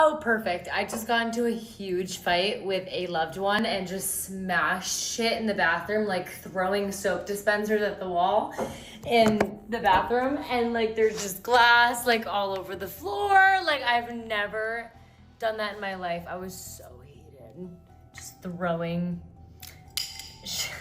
Oh, perfect. I just got into a huge fight with a loved one and just smashed shit in the bathroom, like throwing soap dispensers at the wall in the bathroom. And like there's just glass like all over the floor. Like I've never done that in my life. I was so heated. Just throwing shit.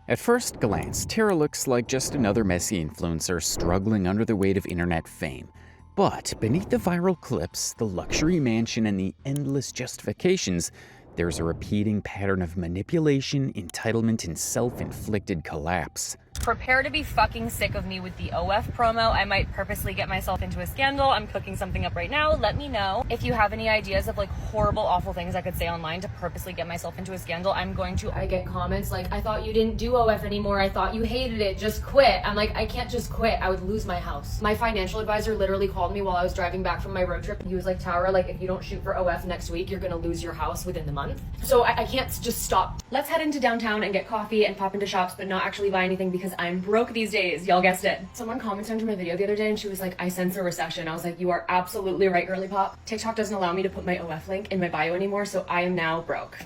At first glance, Tara looks like just another messy influencer struggling under the weight of internet fame. But beneath the viral clips, the luxury mansion, and the endless justifications, there's a repeating pattern of manipulation, entitlement, and self-inflicted collapse. Prepare to be fucking sick of me with the OF promo. I might purposely get myself into a scandal. I'm cooking something up right now. Let me know if you have any ideas of like horrible, awful things I could say online to purposely get myself into a scandal. I get comments like, I thought you didn't do OF anymore. I thought you hated it. Just quit. I'm like, I can't just quit. I would lose my house. My financial advisor literally called me while I was driving back from my road trip. He was like, Tara, like if you don't shoot for OF next week, you're gonna lose your house within the month. So I can't just stop. Let's head into downtown and get coffee and pop into shops, but not actually buy anything because I'm broke these days. Y'all guessed it. Someone commented under my video the other day and she was like, I sense a recession. I was like, you are absolutely right, girly pop. TikTok doesn't allow me to put my OF link in my bio anymore, so I am now broke.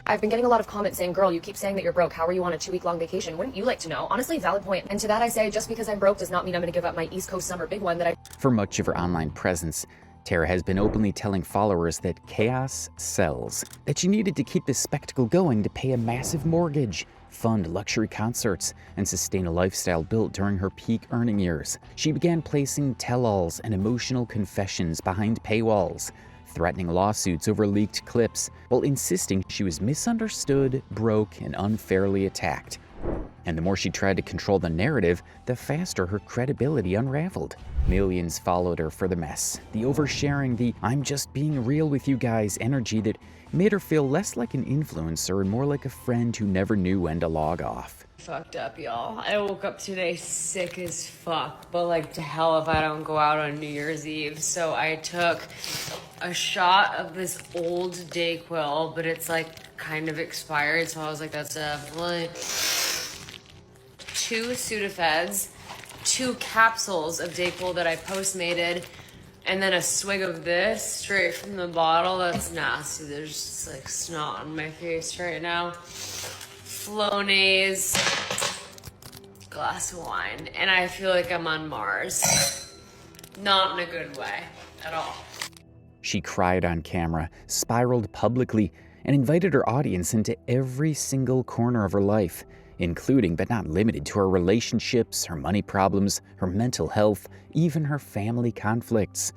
I've been getting a lot of comments saying, girl, you keep saying that you're broke. How are you on a 2-week-long vacation? Wouldn't you like to know? Honestly, valid point. And to that I say, just because I'm broke does not mean I'm gonna give up my East Coast summer big one that I... For much of her online presence, Tara has been openly telling followers that chaos sells, that she needed to keep this spectacle going to pay a massive mortgage, fund luxury concerts, and sustain a lifestyle built during her peak earning years. She began placing tell-alls and emotional confessions behind paywalls, threatening lawsuits over leaked clips, while insisting she was misunderstood, broke, and unfairly attacked. And the more she tried to control the narrative, the faster her credibility unraveled. Millions followed her for the mess, the oversharing, the I'm just being real with you guys energy that made her feel less like an influencer and more like a friend who never knew when to log off. Fucked up, y'all. I woke up today sick as fuck, but like to hell if I don't go out on New Year's Eve. So I took a shot of this old Dayquil, but it's like kind of expired. So I was like, that's definitely 2 Sudafeds, 2 capsules of Dayquil that I postmated, and then a swig of this straight from the bottle. That's nasty. There's just like snot on my face right now. Flonase, glass of wine, and I feel like I'm on Mars. Not in a good way at all. She cried on camera, spiraled publicly, and invited her audience into every single corner of her life, including but not limited to her relationships, her money problems, her mental health, even her family conflicts.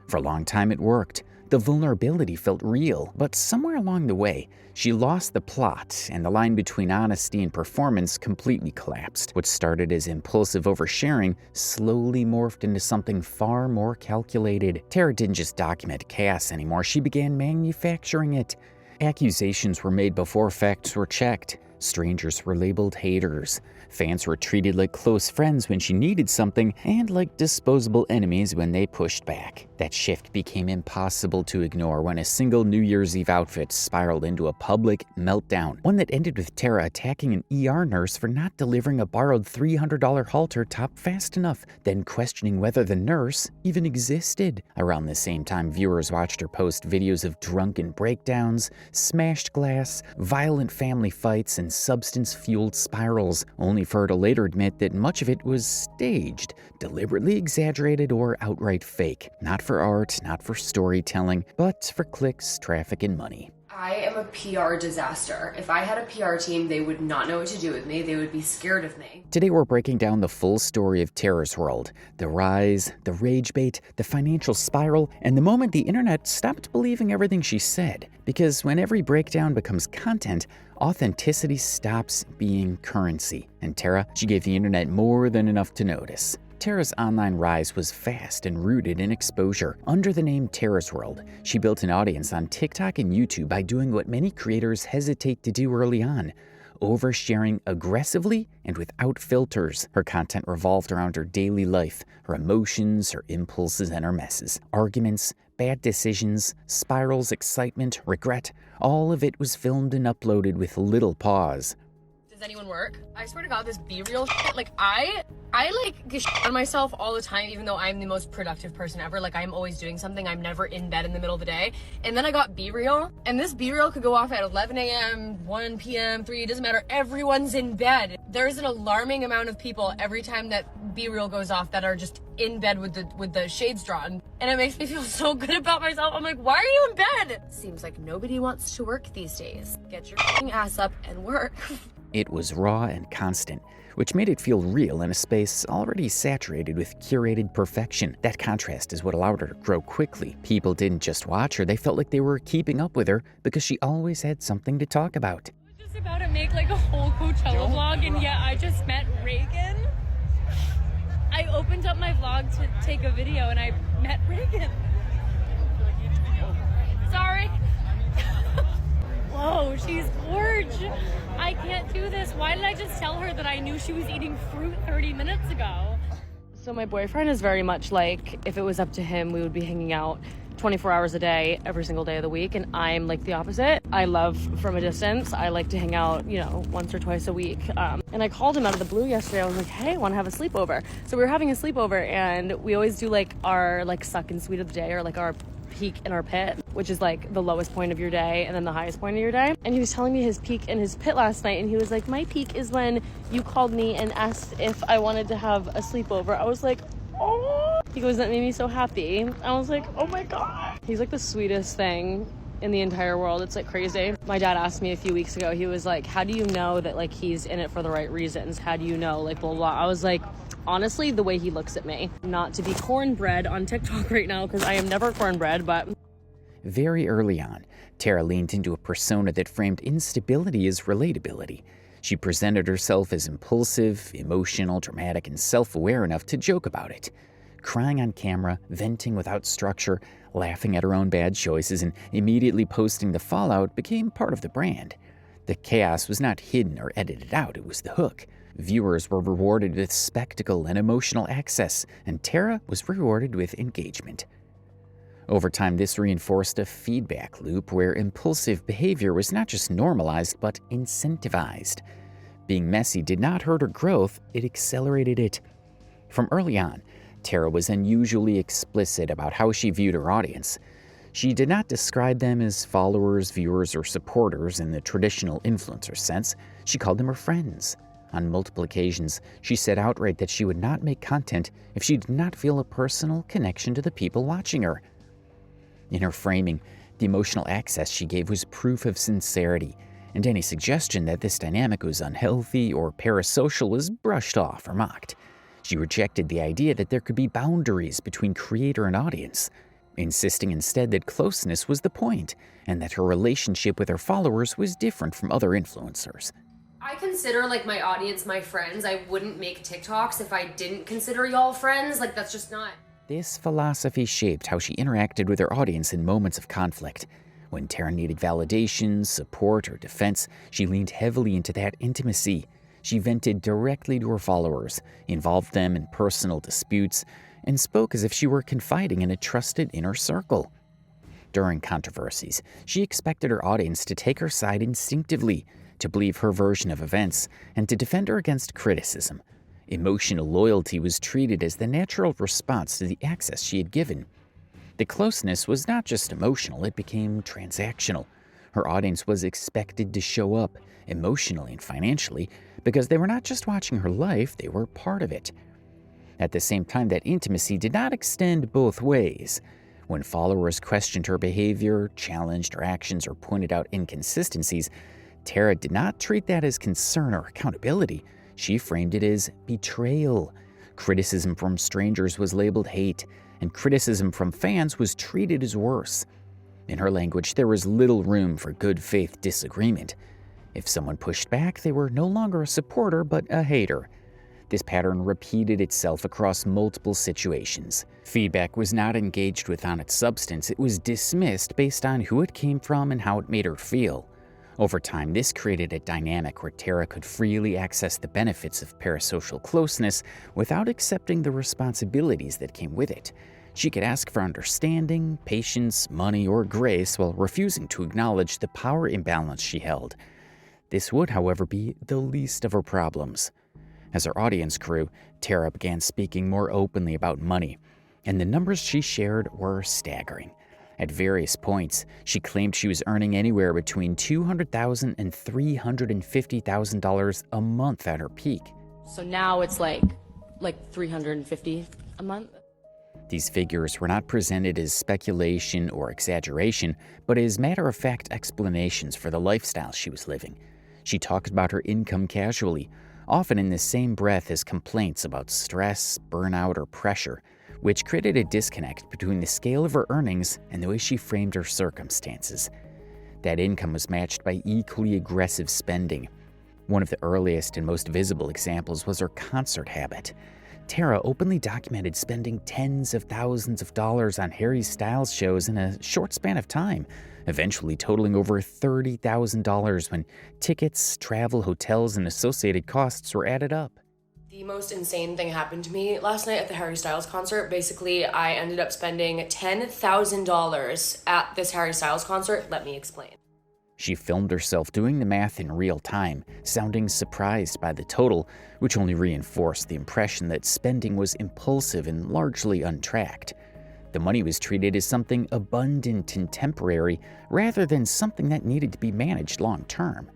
For a long time it worked. The vulnerability felt real, but somewhere along the way, she lost the plot, and the line between honesty and performance completely collapsed. What started as impulsive oversharing slowly morphed into something far more calculated. Tara didn't just document chaos anymore, she began manufacturing it. Accusations were made before facts were checked. Strangers were labeled haters. Fans were treated like close friends when she needed something, and like disposable enemies when they pushed back. That shift became impossible to ignore when a single New Year's Eve outfit spiraled into a public meltdown, one that ended with Tara attacking an ER nurse for not delivering a borrowed $300 halter top fast enough, then questioning whether the nurse even existed. Around the same time, viewers watched her post videos of drunken breakdowns, smashed glass, violent family fights, and substance-fueled spirals, only for her to later admit that much of it was staged, deliberately exaggerated, or outright fake. Not for art, not for storytelling, but for clicks, traffic, and money. I am a PR disaster. If I had a PR team, they would not know what to do with me. They would be scared of me. Today we're breaking down the full story of Taraswrld, the rise, the rage bait, the financial spiral, and the moment the internet stopped believing everything she said. Because when every breakdown becomes content, authenticity stops being currency. And Tara, she gave the internet more than enough to notice. Tara's online rise was fast and rooted in exposure. Under the name Taraswrld, she built an audience on TikTok and YouTube by doing what many creators hesitate to do early on: oversharing aggressively and without filters. Her content revolved around her daily life, her emotions, her impulses, and her messes. Arguments, bad decisions, spirals, excitement, regret, all of it was filmed and uploaded with little pause. Does anyone work? I swear to God, this B-Real shit, like, I like get shit on myself all the time, even though I'm the most productive person ever. Like, I'm always doing something. I'm never in bed in the middle of the day. And then I got B-Real, and this B-Real could go off at 11 a.m., 1 p.m., 3, it doesn't matter. Everyone's in bed. There's an alarming amount of people every time that B-Reel goes off that are just in bed with the shades drawn. And it makes me feel so good about myself. I'm like, why are you in bed? Seems like nobody wants to work these days. Get your ass up and work. It was raw and constant, which made it feel real in a space already saturated with curated perfection. That contrast is what allowed her to grow quickly. People didn't just watch her, they felt like they were keeping up with her because she always had something to talk about. I was just about to make like a whole Coachella vlog, and yet I just met Reagan. I opened up my vlog to take a video and I met Reagan. Sorry. Whoa, she's gorgeous. I can't do this. Why did I just tell her that I knew she was eating fruit 30 minutes ago? So my boyfriend is very much like, if it was up to him, we would be hanging out 24 hours a day, every single day of the week. And I'm like the opposite. I love from a distance. I like to hang out, once or twice a week. And I called him out of the blue yesterday. I was like, hey, I want to have a sleepover. So we were having a sleepover, and we always do like our like suck and sweet of the day, or like our peak and our pit, which is like the lowest point of your day and then the highest point of your day. And he was telling me his peak and his pit last night, and he was like, my peak is when you called me and asked if I wanted to have a sleepover. I was like, oh. He goes, that made me so happy. I was like, oh my God. He's like the sweetest thing in the entire world. It's like crazy. My dad asked me a few weeks ago, he was like, how do you know that like he's in it for the right reasons? How do you know, like blah, blah. I was like, honestly, the way he looks at me. Not to be cornbread on TikTok right now, because I am never cornbread, but... Very early on, Tara leaned into a persona that framed instability as relatability. She presented herself as impulsive, emotional, dramatic, and self-aware enough to joke about it. Crying on camera, venting without structure, laughing at her own bad choices, and immediately posting the fallout became part of the brand. The chaos was not hidden or edited out, it was the hook. Viewers were rewarded with spectacle and emotional access, and Tara was rewarded with engagement. Over time, this reinforced a feedback loop where impulsive behavior was not just normalized, but incentivized. Being messy did not hurt her growth, it accelerated it. From early on, Tara was unusually explicit about how she viewed her audience. She did not describe them as followers, viewers, or supporters in the traditional influencer sense. She called them her friends. On multiple occasions, she said outright that she would not make content if she did not feel a personal connection to the people watching her. In her framing, the emotional access she gave was proof of sincerity, and any suggestion that this dynamic was unhealthy or parasocial was brushed off or mocked. She rejected the idea that there could be boundaries between creator and audience, insisting instead that closeness was the point, and that her relationship with her followers was different from other influencers. I consider like my audience my friends. I wouldn't make TikToks if I didn't consider y'all friends. Like, that's just not... This philosophy shaped how she interacted with her audience in moments of conflict. When Tara needed validation, support, or defense, she leaned heavily into that intimacy. She vented directly to her followers, involved them in personal disputes, and spoke as if she were confiding in a trusted inner circle. During controversies, she expected her audience to take her side instinctively, to believe her version of events, and to defend her against criticism. Emotional loyalty was treated as the natural response to the access she had given. The closeness was not just emotional, it became transactional. Her audience was expected to show up, emotionally and financially, because they were not just watching her life, they were part of it. At the same time, that intimacy did not extend both ways. When followers questioned her behavior, challenged her actions, or pointed out inconsistencies, Tara did not treat that as concern or accountability. She framed it as betrayal. Criticism from strangers was labeled hate, and criticism from fans was treated as worse. In her language, there was little room for good faith disagreement. If someone pushed back, they were no longer a supporter, but a hater. This pattern repeated itself across multiple situations. Feedback was not engaged with on its substance, it was dismissed based on who it came from and how it made her feel. Over time, this created a dynamic where Tara could freely access the benefits of parasocial closeness without accepting the responsibilities that came with it. She could ask for understanding, patience, money, or grace while refusing to acknowledge the power imbalance she held. This would, however, be the least of her problems. As her audience grew, Tara began speaking more openly about money, and the numbers she shared were staggering. At various points, she claimed she was earning anywhere between $200,000 and $350,000 a month at her peak. So now it's like $350 a month. These figures were not presented as speculation or exaggeration, but as matter-of-fact explanations for the lifestyle she was living. She talked about her income casually, often in the same breath as complaints about stress, burnout, or pressure, which created a disconnect between the scale of her earnings and the way she framed her circumstances. That income was matched by equally aggressive spending. One of the earliest and most visible examples was her concert habit. Tara openly documented spending tens of thousands of dollars on Harry Styles shows in a short span of time, eventually totaling over $30,000 when tickets, travel, hotels, and associated costs were added up. The most insane thing happened to me last night at the Harry Styles concert. Basically, I ended up spending $10,000 at this Harry Styles concert. Let me explain. She filmed herself doing the math in real time, sounding surprised by the total, which only reinforced the impression that spending was impulsive and largely untracked. The money was treated as something abundant and temporary, rather than something that needed to be managed long-term.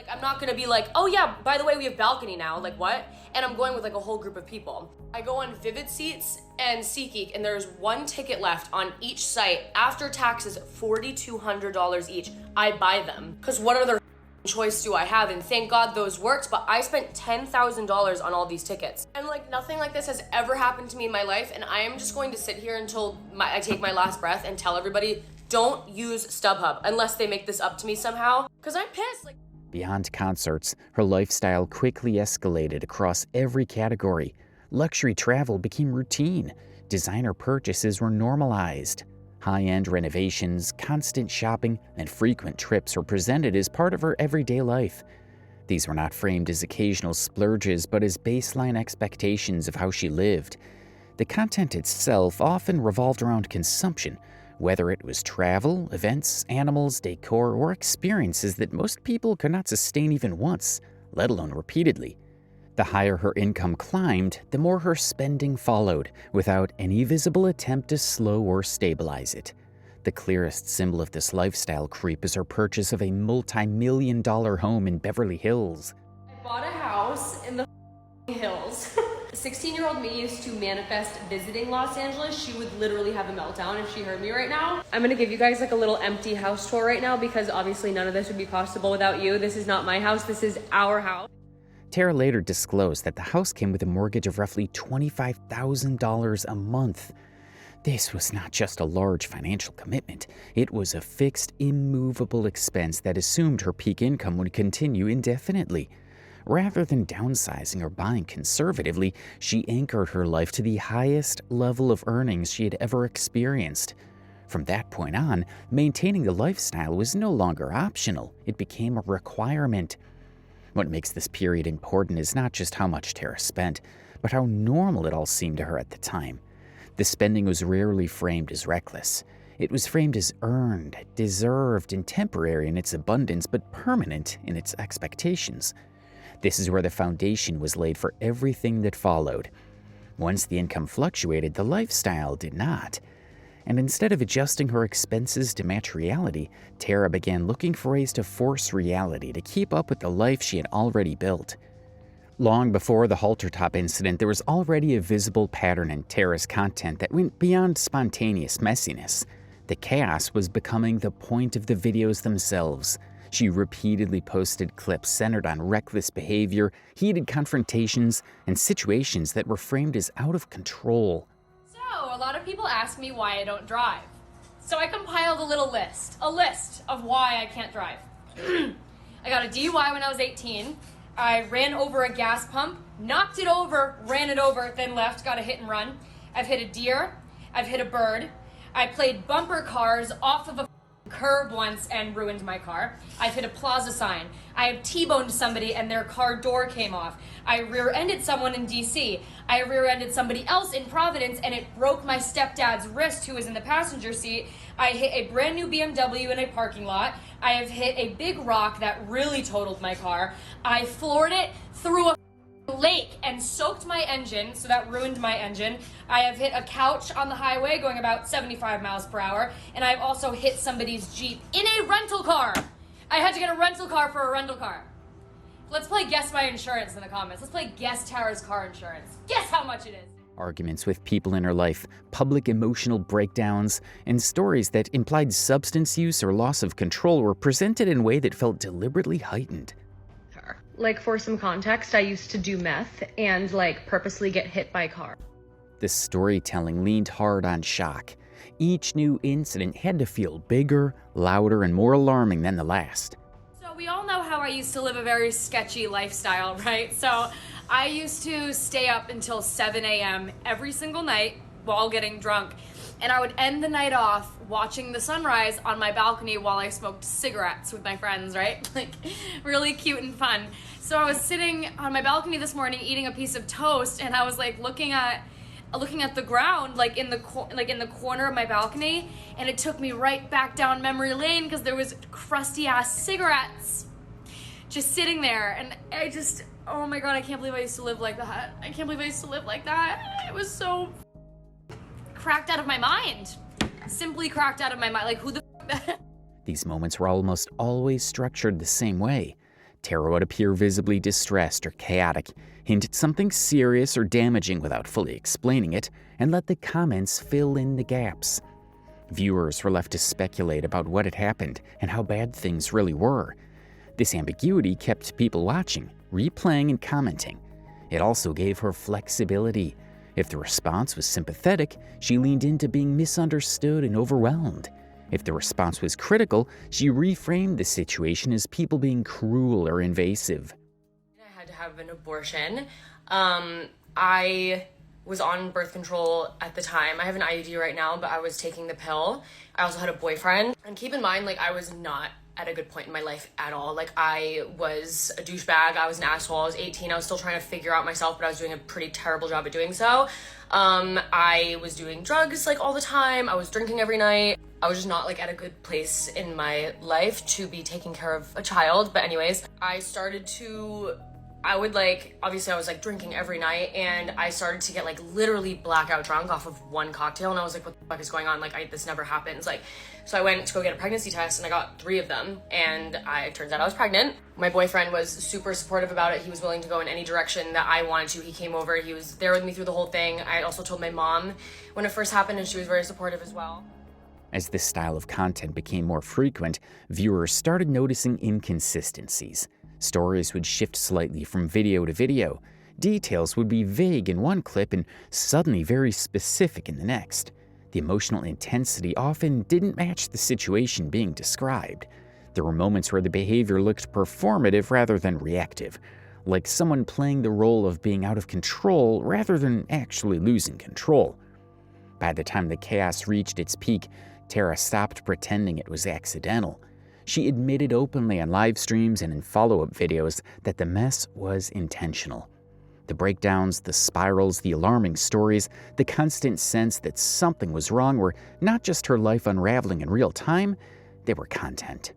I'm not gonna be like, oh yeah, by the way, we have balcony now, what? And I'm going with a whole group of people. I go on Vivid Seats and SeatGeek, and there's one ticket left on each site. After taxes, $4,200 each. I buy them, because what other choice do I have? And thank God those worked, but I spent $10,000 on all these tickets. And nothing like this has ever happened to me in my life, and I am just going to sit here until I take my last breath and tell everybody, don't use StubHub unless they make this up to me somehow, because I'm pissed. Beyond concerts, her lifestyle quickly escalated across every category. Luxury travel became routine. Designer purchases were normalized. High-end renovations, constant shopping, and frequent trips were presented as part of her everyday life. These were not framed as occasional splurges, but as baseline expectations of how she lived. The content itself often revolved around consumption, whether it was travel, events, animals, decor, or experiences that most people could not sustain even once, let alone repeatedly. The higher her income climbed, the more her spending followed, without any visible attempt to slow or stabilize it. The clearest symbol of this lifestyle creep is her purchase of a multi-million-dollar home in Beverly Hills. I bought a house in the hills. 16-year-old me used to manifest visiting Los Angeles. She would literally have a meltdown if she heard me right now. I'm gonna give you guys a little empty house tour right now, because obviously none of this would be possible without you. This is not my house, this is our house. Tara later disclosed that the house came with a mortgage of roughly $25,000 a month. This was not just a large financial commitment. It was a fixed, immovable expense that assumed her peak income would continue indefinitely. Rather than downsizing or buying conservatively, she anchored her life to the highest level of earnings she had ever experienced. From that point on, maintaining the lifestyle was no longer optional. It became a requirement. What makes this period important is not just how much Tara spent, but how normal it all seemed to her at the time. The spending was rarely framed as reckless. It was framed as earned, deserved, and temporary in its abundance, but permanent in its expectations. This is where the foundation was laid for everything that followed. Once the income fluctuated, the lifestyle did not. And instead of adjusting her expenses to match reality, Tara began looking for ways to force reality to keep up with the life she had already built. Long before the halter top incident, there was already a visible pattern in Tara's content that went beyond spontaneous messiness. The chaos was becoming the point of the videos themselves. She repeatedly posted clips centered on reckless behavior, heated confrontations, and situations that were framed as out of control. So, a lot of people ask me why I don't drive. So I compiled a list of why I can't drive. I got a DUI when I was 18. I ran over a gas pump, knocked it over, ran it over, then left, got a hit and run. I've hit a deer. I've hit a bird. I played bumper cars off of a curb once and ruined my car. I've hit a plaza sign. I have T-boned somebody and their car door came off. I rear-ended someone in DC. I rear-ended somebody else in Providence and it broke my stepdad's wrist who was in the passenger seat. I hit a brand new BMW in a parking lot. I have hit a big rock that really totaled my car. I floored it through a lake and soaked my engine, so that ruined my engine. I have hit a couch on the highway going about 75 miles per hour, and I've also hit somebody's Jeep in a rental car. I had to get a rental car for a rental car. Let's play Guess My Insurance in the comments. Let's play Guess Tara's car insurance. Guess how much it is. Arguments with people in her life, public emotional breakdowns, and stories that implied substance use or loss of control were presented in a way that felt deliberately heightened. Like, for some context, I used to do meth and, like, purposely get hit by a car. The storytelling leaned hard on shock. Each new incident had to feel bigger, louder, and more alarming than the last. So we all know how I used to live a very sketchy lifestyle, right? So I used to stay up until 7 a.m. every single night while getting drunk. And I would end the night off watching the sunrise on my balcony while I smoked cigarettes with my friends, right? Like, really cute and fun. So I was sitting on my balcony this morning eating a piece of toast, and I was like looking at the ground, like in the corner of my balcony, and it took me right back down memory lane because there was crusty ass cigarettes just sitting there, and I just, oh my god, I can't believe I used to live like that. I can't believe I used to live like that. It was so cracked out of my mind. Simply cracked out of my mind. Like, who the f. These moments were almost always structured the same way. Tara would appear visibly distressed or chaotic, hint at something serious or damaging without fully explaining it, and let the comments fill in the gaps. Viewers were left to speculate about what had happened and how bad things really were. This ambiguity kept people watching, replaying, and commenting. It also gave her flexibility. If the response was sympathetic, she leaned into being misunderstood and overwhelmed. If the response was critical, she reframed the situation as people being cruel or invasive. I had to have an abortion. I was on birth control at the time. I have an IUD right now, but I was taking the pill. I also had a boyfriend. And keep in mind, like, I was not at a good point in my life at all. Like, I was a douchebag. I was an asshole. I was 18. I was still trying to figure out myself, but I was doing a pretty terrible job at doing so. I was doing drugs, like, all the time. I was drinking every night. I was just not, like, at a good place in my life to be taking care of a child. But anyways, I would, like, obviously I was, like, drinking every night, and I started to get, like, literally blackout drunk off of one cocktail, and I was like, what the fuck is going on? Like, this never happens. Like, so I went to go get a pregnancy test, and I got 3 of them, and it turns out I was pregnant. My boyfriend was super supportive about it. He was willing to go in any direction that I wanted to. He came over, he was there with me through the whole thing. I also told my mom when it first happened, and she was very supportive as well. As this style of content became more frequent, viewers started noticing inconsistencies. Stories would shift slightly from video to video. Details would be vague in one clip and suddenly very specific in the next. The emotional intensity often didn't match the situation being described. There were moments where the behavior looked performative rather than reactive, like someone playing the role of being out of control rather than actually losing control. By the time the chaos reached its peak, Tara stopped pretending it was accidental. She admitted openly on live streams and in follow-up videos that the mess was intentional. The breakdowns, the spirals, the alarming stories, the constant sense that something was wrong were not just her life unraveling in real time, they were content.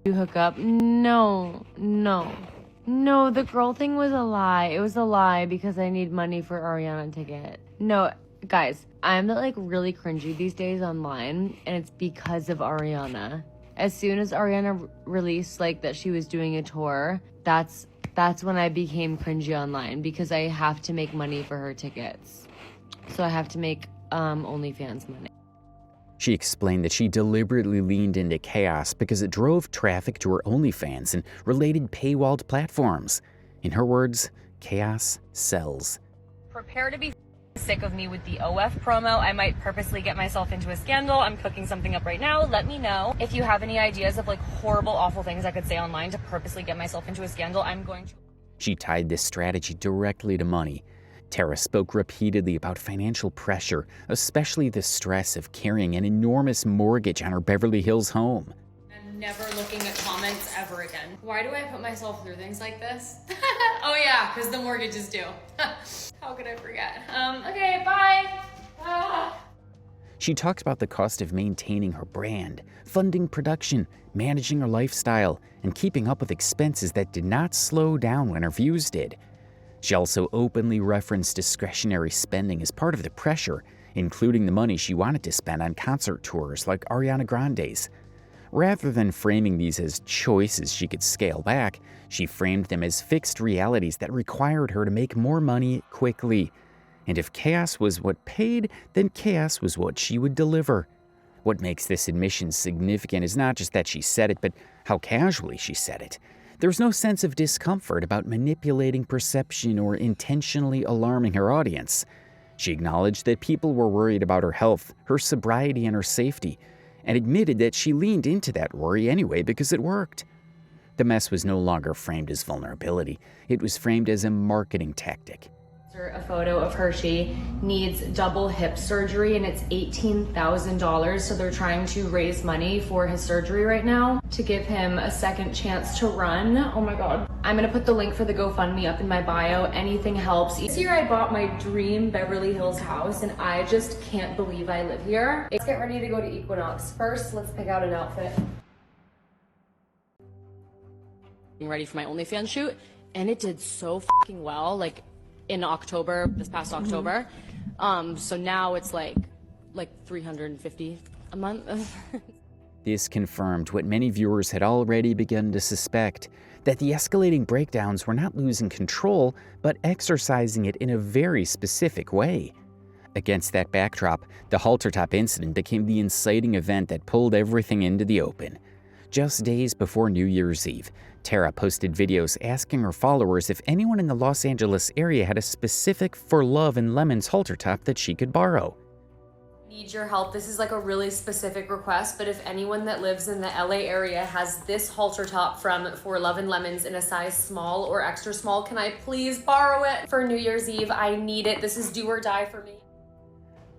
You hook up? No, the girl thing was a lie. It was a lie because I need money for Ariana ticket. No, guys, I'm like really cringy these days online, and it's because of Ariana. As soon as Ariana released like that she was doing a tour, that's when I became cringy online because I have to make money for her tickets. So I have to make OnlyFans money. She explained that she deliberately leaned into chaos because it drove traffic to her OnlyFans and related paywalled platforms. In her words, chaos sells. Prepare to be sick of me with the OF promo. I might purposely get myself into a scandal. I'm cooking something up right now. Let me know if you have any ideas of like horrible, awful things I could say online to purposely get myself into a scandal. I'm going to. She tied this strategy directly to money. Tara spoke repeatedly about financial pressure, especially the stress of carrying an enormous mortgage on her Beverly Hills home. I'm never looking at comments ever again. Why do I put myself through things like this? Oh yeah, because the mortgage is due. How could I forget? Okay, bye. She talked about the cost of maintaining her brand, funding production, managing her lifestyle, and keeping up with expenses that did not slow down when her views did. She also openly referenced discretionary spending as part of the pressure, including the money she wanted to spend on concert tours like Ariana Grande's. Rather than framing these as choices she could scale back, she framed them as fixed realities that required her to make more money quickly. And if chaos was what paid, then chaos was what she would deliver. What makes this admission significant is not just that she said it, but how casually she said it. There's no sense of discomfort about manipulating perception or intentionally alarming her audience. She acknowledged that people were worried about her health, her sobriety, and her safety, and admitted that she leaned into that worry anyway because it worked. The mess was no longer framed as vulnerability. It was framed as a marketing tactic. A photo of her. She needs double hip surgery and it's $18,000. So they're trying to raise money for his surgery right now to give him a second chance to run. Oh my God. I'm gonna put the link for the GoFundMe up in my bio. Anything helps. This year I bought my dream Beverly Hills house and I just can't believe I live here. Let's get ready to go to Equinox. First, let's pick out an outfit. Ready for my OnlyFans shoot and it did so fucking well. Like in October, this past October. So now it's like $350 a month. This confirmed what many viewers had already begun to suspect, that the escalating breakdowns were not losing control, but exercising it in a very specific way. Against that backdrop, the halter top incident became the inciting event that pulled everything into the open. Just days before New Year's Eve, Tara posted videos asking her followers if anyone in the Los Angeles area had a specific For Love and Lemons halter top that she could borrow. Need your help. This is like a really specific request, but if anyone that lives in the LA area has this halter top from For Love and Lemons in a size small or extra small, can I please borrow it for New Year's Eve? I need it. This is do or die for me.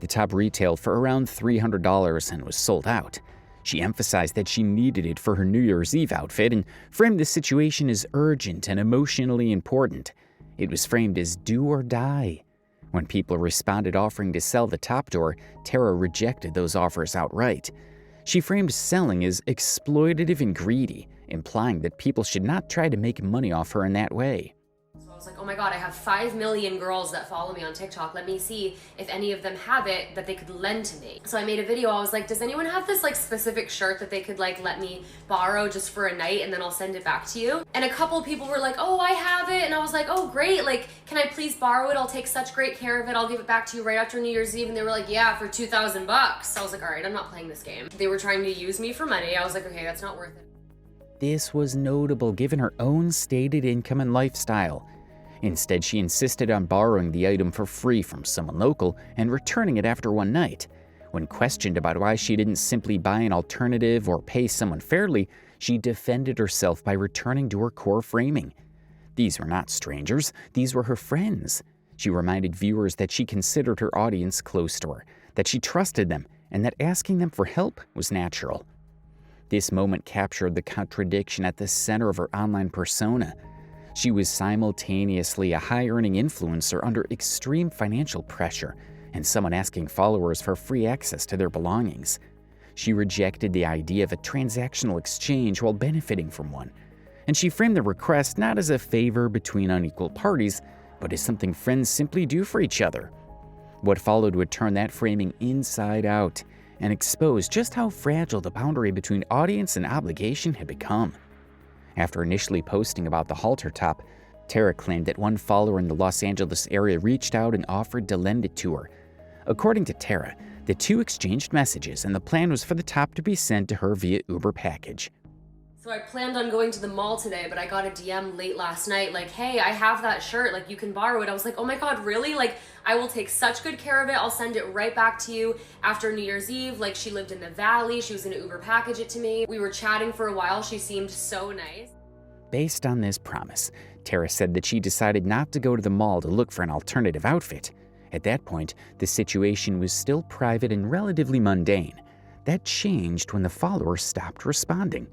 The top retailed for around $300 and was sold out. She emphasized that she needed it for her New Year's Eve outfit and framed the situation as urgent and emotionally important. It was framed as do or die. When people responded offering to sell the top door, Tara rejected those offers outright. She framed selling as exploitative and greedy, implying that people should not try to make money off her in that way. I was like, oh my God, I have 5 million girls that follow me on TikTok. Let me see if any of them have it that they could lend to me. So I made a video. I was like, does anyone have this like specific shirt that they could like let me borrow just for a night and then I'll send it back to you? And a couple of people were like, oh, I have it. And I was like, oh, great. Like, can I please borrow it? I'll take such great care of it. I'll give it back to you right after New Year's Eve. And they were like, yeah, for $2,000. I was like, all right, I'm not playing this game. They were trying to use me for money. I was like, okay, that's not worth it. This was notable given her own stated income and lifestyle. Instead, she insisted on borrowing the item for free from someone local and returning it after one night. When questioned about why she didn't simply buy an alternative or pay someone fairly, she defended herself by returning to her core framing. These were not strangers, these were her friends. She reminded viewers that she considered her audience close to her, that she trusted them, and that asking them for help was natural. This moment captured the contradiction at the center of her online persona. She was simultaneously a high-earning influencer under extreme financial pressure and someone asking followers for free access to their belongings. She rejected the idea of a transactional exchange while benefiting from one, and she framed the request not as a favor between unequal parties, but as something friends simply do for each other. What followed would turn that framing inside out and expose just how fragile the boundary between audience and obligation had become. After initially posting about the halter top, Tara claimed that one follower in the Los Angeles area reached out and offered to lend it to her. According to Tara, the two exchanged messages and the plan was for the top to be sent to her via Uber package. So I planned on going to the mall today, but I got a DM late last night like, hey, I have that shirt, like you can borrow it. I was like, oh my God, really? Like, I will take such good care of it. I'll send it right back to you after New Year's Eve. Like, she lived in the Valley. She was gonna Uber package it to me. We were chatting for a while. She seemed so nice. Based on this promise, Tara said that she decided not to go to the mall to look for an alternative outfit. At that point, the situation was still private and relatively mundane. That changed when the follower stopped responding.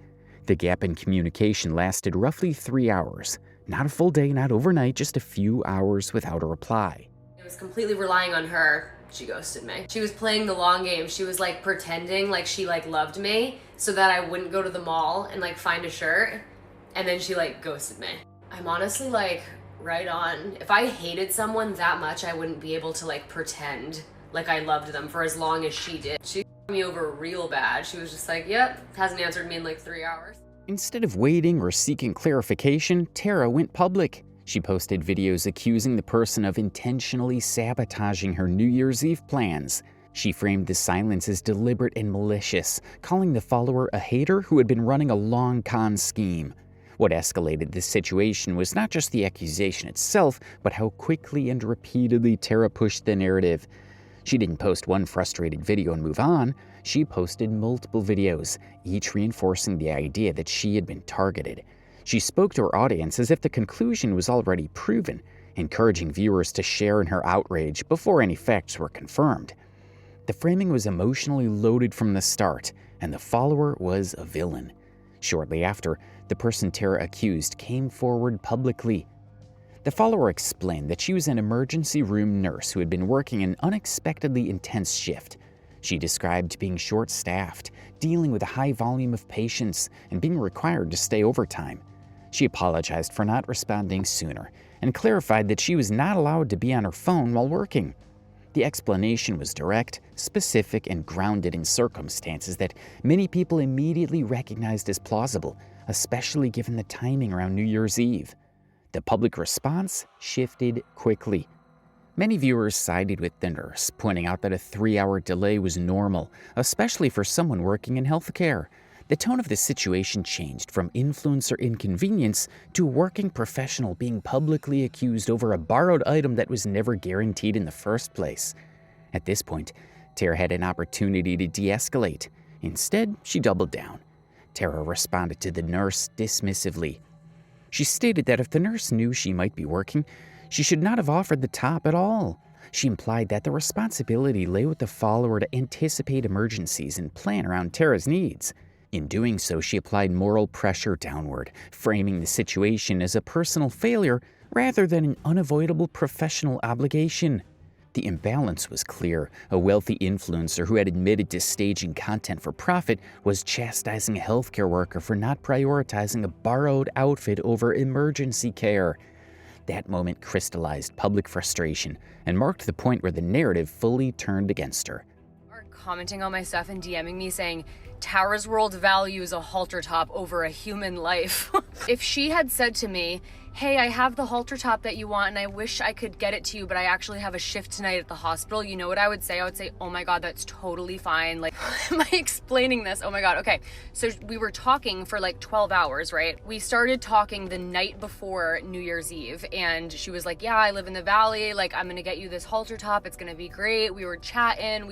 The gap in communication lasted roughly 3 hours. Not a full day, not overnight, just a few hours without a reply. I was completely relying on her. She ghosted me. She was playing the long game. She was like pretending like she like loved me so that I wouldn't go to the mall and like find a shirt. And then she like ghosted me. I'm honestly like right on. If I hated someone that much, I wouldn't be able to like pretend like I loved them for as long as she did. She me over real bad. She was just like, yep, hasn't answered me in like 3 hours. Instead of waiting or seeking clarification, Tara went public. She posted videos accusing the person of intentionally sabotaging her New Year's Eve plans. She framed the silence as deliberate and malicious, calling the follower a hater who had been running a long con scheme. What escalated this situation was not just the accusation itself, but how quickly and repeatedly Tara pushed the narrative. She didn't post one frustrated video and move on. She posted multiple videos, each reinforcing the idea that she had been targeted. She spoke to her audience as if the conclusion was already proven, encouraging viewers to share in her outrage before any facts were confirmed. The framing was emotionally loaded from the start, and the follower was a villain. Shortly after, the person Tara accused came forward publicly. The follower explained that she was an emergency room nurse who had been working an unexpectedly intense shift. She described being short-staffed, dealing with a high volume of patients, and being required to stay overtime. She apologized for not responding sooner and clarified that she was not allowed to be on her phone while working. The explanation was direct, specific, and grounded in circumstances that many people immediately recognized as plausible, especially given the timing around New Year's Eve. The public response shifted quickly. Many viewers sided with the nurse, pointing out that a 3-hour delay was normal, especially for someone working in healthcare. The tone of the situation changed from influencer inconvenience to a working professional being publicly accused over a borrowed item that was never guaranteed in the first place. At this point, Tara had an opportunity to de-escalate. Instead, she doubled down. Tara responded to the nurse dismissively. She stated that if the nurse knew she might be working, she should not have offered the top at all. She implied that the responsibility lay with the follower to anticipate emergencies and plan around Tara's needs. In doing so, she applied moral pressure downward, framing the situation as a personal failure rather than an unavoidable professional obligation. The imbalance was clear. A wealthy influencer who had admitted to staging content for profit was chastising a healthcare worker for not prioritizing a borrowed outfit over emergency care. That moment crystallized public frustration and marked the point where the narrative fully turned against her. Are commenting on my stuff and DMing me saying, Taraswrld values a halter top over a human life. If she had said to me, hey, I have the halter top that you want and I wish I could get it to you, but I actually have a shift tonight at the hospital, you know what I would say? I would say, oh my God, that's totally fine. Like, am I explaining this? Oh my God. Okay. So we were talking for like 12 hours, right? We started talking the night before New Year's Eve and she was like, yeah, I live in the valley. Like, I'm going to get you this halter top. It's going to be great. We were chatting.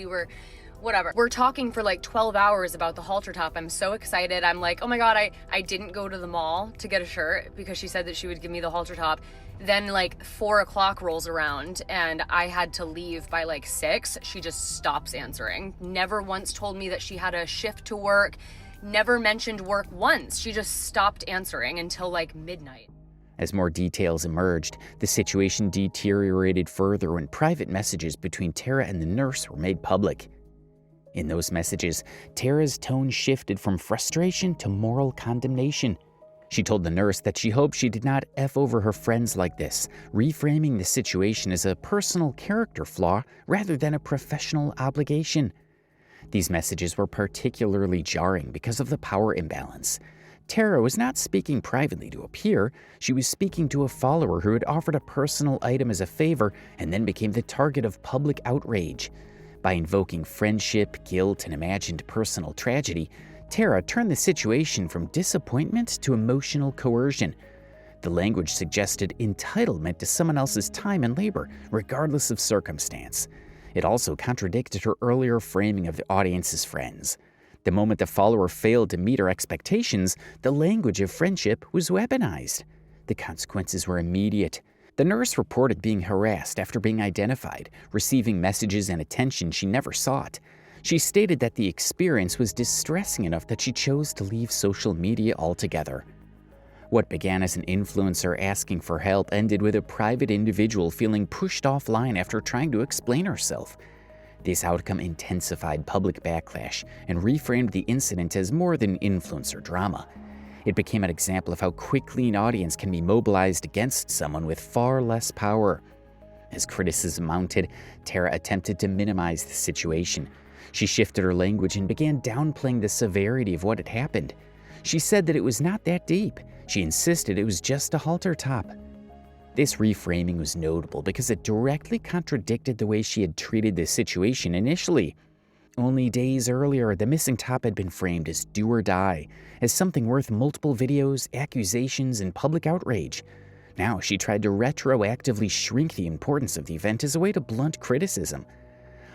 Whatever. We're talking for like 12 hours about the halter top. I'm so excited. I'm like, oh my God, I didn't go to the mall to get a shirt because she said that she would give me the halter top. Then like 4 o'clock rolls around and I had to leave by like 6. She just stops answering. Never once told me that she had a shift to work. Never mentioned work once. She just stopped answering until like midnight. As more details emerged, the situation deteriorated further when private messages between Tara and the nurse were made public. In those messages, Tara's tone shifted from frustration to moral condemnation. She told the nurse that she hoped she did not F over her friends like this, reframing the situation as a personal character flaw rather than a professional obligation. These messages were particularly jarring because of the power imbalance. Tara was not speaking privately to a peer, she was speaking to a follower who had offered a personal item as a favor and then became the target of public outrage. By invoking friendship, guilt, and imagined personal tragedy, Tara turned the situation from disappointment to emotional coercion. The language suggested entitlement to someone else's time and labor, regardless of circumstance. It also contradicted her earlier framing of the audience's friends. The moment the follower failed to meet her expectations, the language of friendship was weaponized. The consequences were immediate. The nurse reported being harassed after being identified, receiving messages and attention she never sought. She stated that the experience was distressing enough that she chose to leave social media altogether. What began as an influencer asking for help ended with a private individual feeling pushed offline after trying to explain herself. This outcome intensified public backlash and reframed the incident as more than influencer drama. It became an example of how quickly an audience can be mobilized against someone with far less power. As criticism mounted, Tara attempted to minimize the situation. She shifted her language and began downplaying the severity of what had happened. She said that it was not that deep. She insisted it was just a halter top. This reframing was notable because it directly contradicted the way she had treated the situation initially. Only days earlier, the missing top had been framed as do or die, as something worth multiple videos, accusations, and public outrage. Now she tried to retroactively shrink the importance of the event as a way to blunt criticism.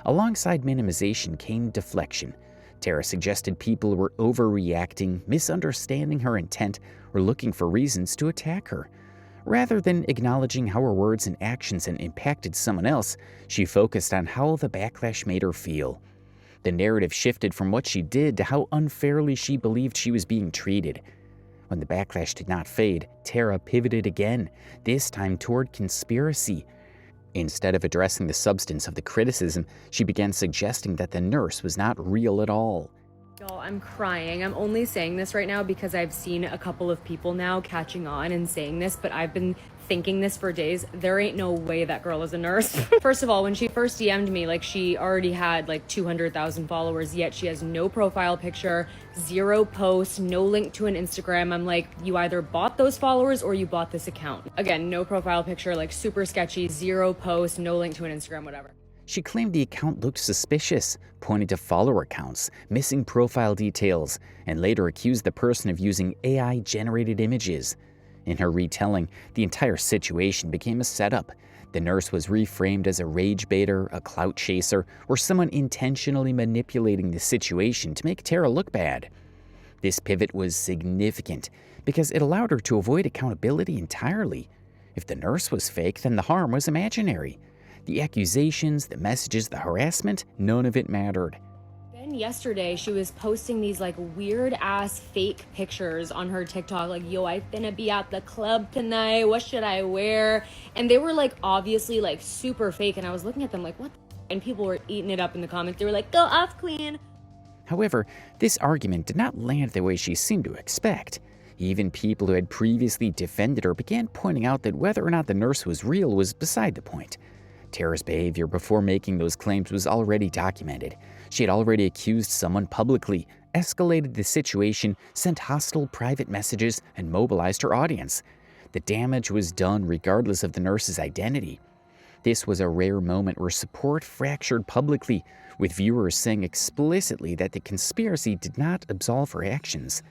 Alongside minimization came deflection. Tara suggested people were overreacting, misunderstanding her intent, or looking for reasons to attack her. Rather than acknowledging how her words and actions had impacted someone else, she focused on how the backlash made her feel. The narrative shifted from what she did to how unfairly she believed she was being treated. When the backlash did not fade, Tara pivoted again, this time toward conspiracy. Instead of addressing the substance of the criticism, she began suggesting that the nurse was not real at all. Y'all, I'm crying. I'm only saying this right now because I've seen a couple of people now catching on and saying this, but I've been thinking this for days. There ain't no way that girl is a nurse. First of all, when she first DM'd me, she already had 200,000 followers, yet she has no profile picture, 0 posts, no link to an Instagram. I'm like, you either bought those followers or you bought this account. Again, no profile picture, super sketchy, 0 posts, no link to an Instagram, whatever. She claimed the account looked suspicious, pointed to follower counts, missing profile details, and later accused the person of using AI-generated images. In her retelling, the entire situation became a setup. The nurse was reframed as a rage baiter, a clout chaser, or someone intentionally manipulating the situation to make Tara look bad. This pivot was significant because it allowed her to avoid accountability entirely. If the nurse was fake, then the harm was imaginary. The accusations, the messages, the harassment, none of it mattered. Then yesterday, she was posting these weird ass fake pictures on her TikTok, yo, I finna be at the club tonight, what should I wear? And they were obviously super fake, and I was looking at them what the f-? And people were eating it up in the comments. They were go off, queen. However, this argument did not land the way she seemed to expect. Even people who had previously defended her began pointing out that whether or not the nurse was real was beside the point. Tara's behavior before making those claims was already documented. She had already accused someone publicly, escalated the situation, sent hostile private messages, and mobilized her audience. The damage was done regardless of the nurse's identity. This was a rare moment where support fractured publicly, with viewers saying explicitly that the conspiracy did not absolve her actions.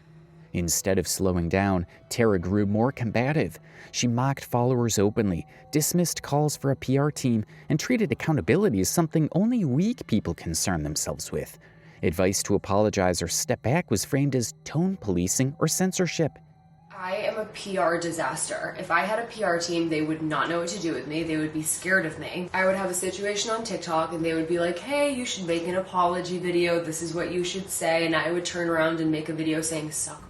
Instead of slowing down, Tara grew more combative. She mocked followers openly, dismissed calls for a PR team, and treated accountability as something only weak people concern themselves with. Advice to apologize or step back was framed as tone policing or censorship. I am a PR disaster. If I had a PR team, they would not know what to do with me. They would be scared of me. I would have a situation on TikTok and they would be like, hey, you should make an apology video. This is what you should say. And I would turn around and make a video saying, suck my.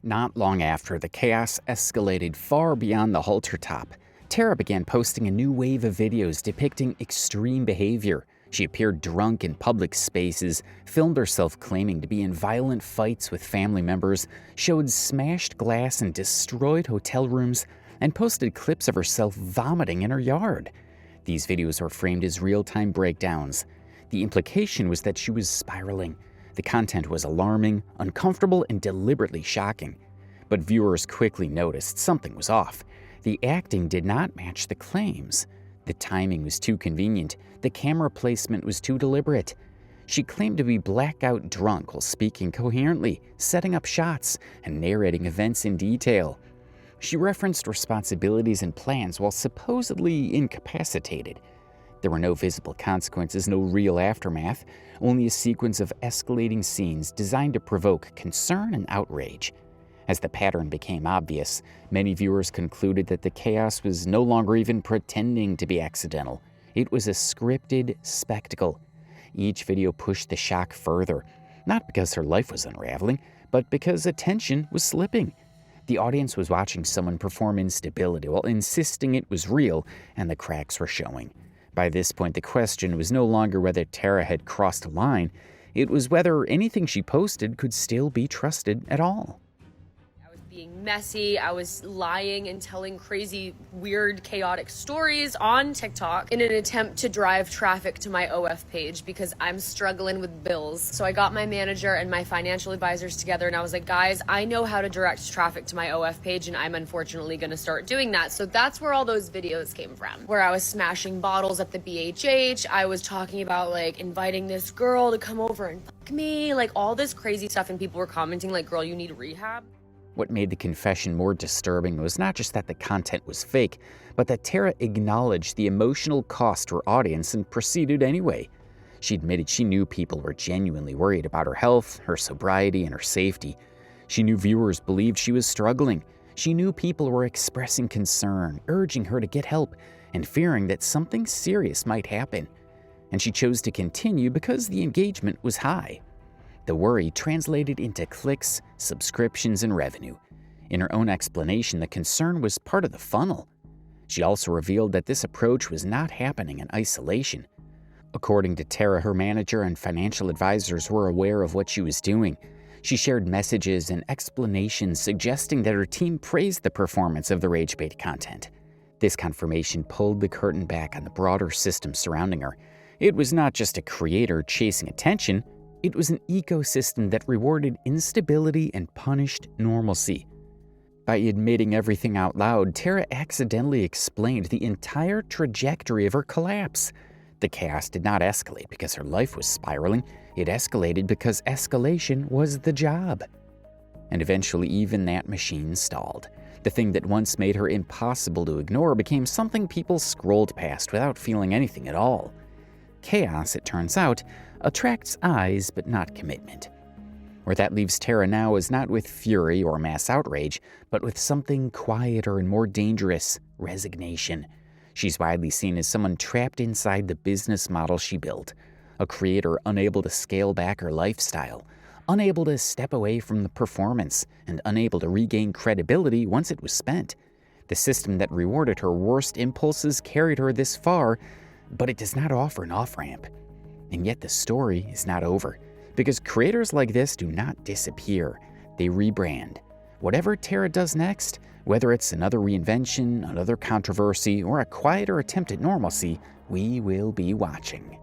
Not long after, the chaos escalated far beyond the halter top. Tara began posting a new wave of videos depicting extreme behavior. She appeared drunk in public spaces, filmed herself claiming to be in violent fights with family members, showed smashed glass and destroyed hotel rooms, and posted clips of herself vomiting in her yard. These videos were framed as real-time breakdowns. The implication was that she was spiraling. The content was alarming, uncomfortable, and deliberately shocking. But viewers quickly noticed something was off. The acting did not match the claims. The timing was too convenient. The camera placement was too deliberate. She claimed to be blackout drunk while speaking coherently, setting up shots, and narrating events in detail. She referenced responsibilities and plans while supposedly incapacitated. There were no visible consequences, no real aftermath, only a sequence of escalating scenes designed to provoke concern and outrage. As the pattern became obvious, many viewers concluded that the chaos was no longer even pretending to be accidental. It was a scripted spectacle. Each video pushed the shock further, not because her life was unraveling, but because attention was slipping. The audience was watching someone perform instability while insisting it was real, and the cracks were showing. By this point, the question was no longer whether Tara had crossed a line. It was whether anything she posted could still be trusted at all. Being messy, I was lying and telling crazy, weird, chaotic stories on TikTok in an attempt to drive traffic to my OF page because I'm struggling with bills. So I got my manager and my financial advisors together and I was like, guys, I know how to direct traffic to my OF page and I'm unfortunately gonna start doing that. So that's where all those videos came from, where I was smashing bottles at the BHH. I was talking about like inviting this girl to come over and fuck me, like all this crazy stuff, and people were commenting like, girl, you need rehab. What made the confession more disturbing was not just that the content was fake, but that Tara acknowledged the emotional cost to her audience and proceeded anyway. She admitted she knew people were genuinely worried about her health, her sobriety, and her safety. She knew viewers believed she was struggling. She knew people were expressing concern, urging her to get help, and fearing that something serious might happen. And she chose to continue because the engagement was high. The worry translated into clicks, subscriptions, and revenue. In her own explanation, the concern was part of the funnel. She also revealed that this approach was not happening in isolation. According to Tara, her manager and financial advisors were aware of what she was doing. She shared messages and explanations suggesting that her team praised the performance of the rage bait content. This confirmation pulled the curtain back on the broader system surrounding her. It was not just a creator chasing attention. It was an ecosystem that rewarded instability and punished normalcy. By admitting everything out loud, Tara accidentally explained the entire trajectory of her collapse. The chaos did not escalate because her life was spiraling. It escalated because escalation was the job. And eventually, even that machine stalled. The thing that once made her impossible to ignore became something people scrolled past without feeling anything at all. Chaos, it turns out, attracts eyes but not commitment. Where that leaves Tara now is not with fury or mass outrage, but with something quieter and more dangerous: resignation. She's widely seen as someone trapped inside the business model she built, a creator unable to scale back her lifestyle, unable to step away from the performance, and unable to regain credibility once it was spent. The system that rewarded her worst impulses carried her this far, but it does not offer an off-ramp. And yet the story is not over, because creators like this do not disappear. They rebrand. Whatever Tara does next, whether it's another reinvention, another controversy, or a quieter attempt at normalcy, we will be watching.